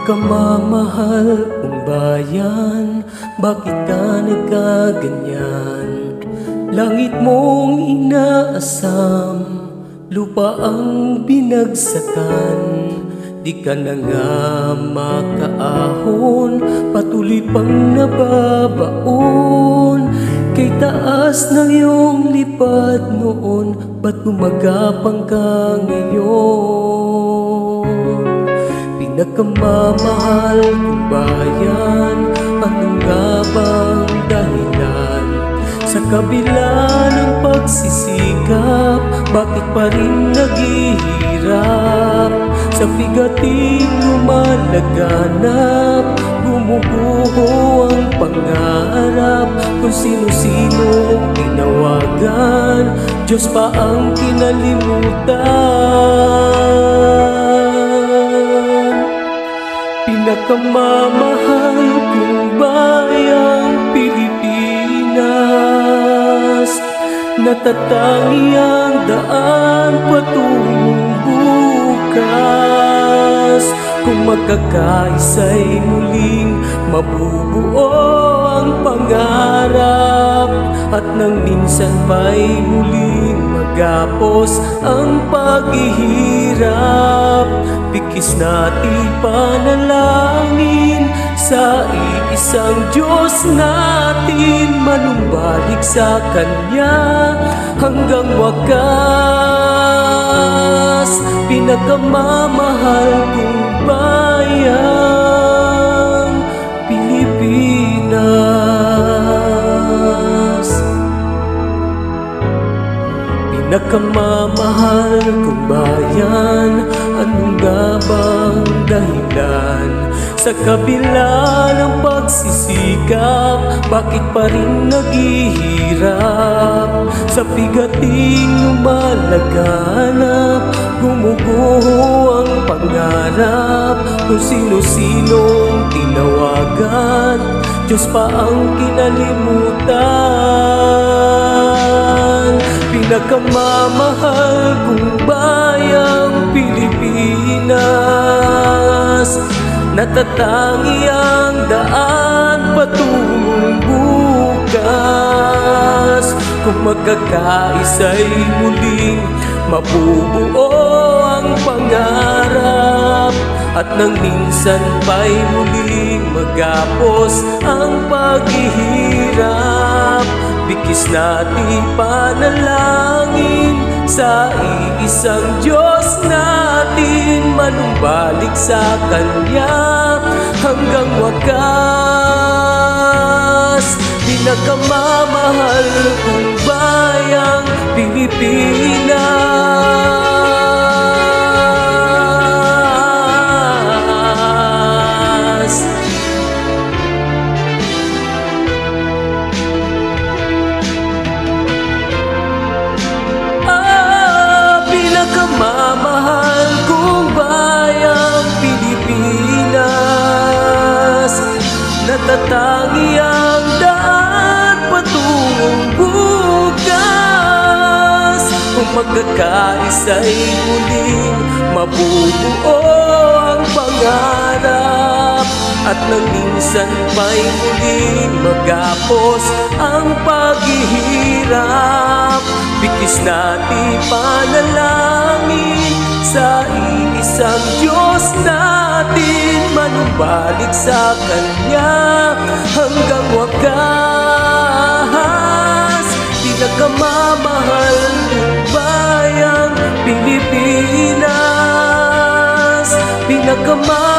Pinakamamahal kong bayan, bakit ka nagkaganyan? Langit mong inaasam, lupa ang binagsakan. Di ka na nga makaahon, patuloy pang nababaon. Kay taas ng iyong lipad noon, ba't gumagapang ka ngayon? Pinakamamahal kong bayan, ano nga bang dahilan? Sa kabila ng pagsisikap, bakit pa rin naghihirap? Sa bigating lumalaganap, gumuguho ang pangarap. Kung sino-sino tinawagan, Diyos pa ang kinalimutan. Pinakamamahal kong bayang Pilipinas, natatangi ang daan patungong bukas. Kung magkakaisa'y muling mabubuo ang pangarap, at nang minsan pa'y muling magapos ang paghihirap. Bigkis natin panalangin sa iisang Diyos natin, manumbalik sa Kanya hanggang wakas. Pinakamamahal kong bayang Pilipinas. Pinakamamahal kong bayan, ano nga bang dahilan? Sa kabila ng pagsisikap, bakit pa rin naghihirap? Sa bigating lumalaganap, gumuguho ang pangarap. Kung sino-sinong tinawagan, Diyos pa ang kinalimutan. Pinakamamahal kong bayang Pilipinas, natatangi ang daan patungong bukas. Kung magkakaisa'y muling mabubuo ang pangarap, at nang minsan pa'y muling magapos ang paghihirap. Bigkis natin panalangin sa iisang Diyos natin, manumbalik sa Kanya hanggang wakas. Pinakamamahal kong bayang Pilipinas, pinakamamahal kong bayang Pilipinas, natatangi ang daan patungong bukas. Kung magkakaisa'y muling mabubuo ang pangarap, at nang minsan pa'y muling magapos ang paghihirap. Bigkis natin panalangin sa iisang Diyos natin, manumbalik sa Kanya hanggang wakas. Pinakamamahal kong bayang Pilipinas, pinakamamahal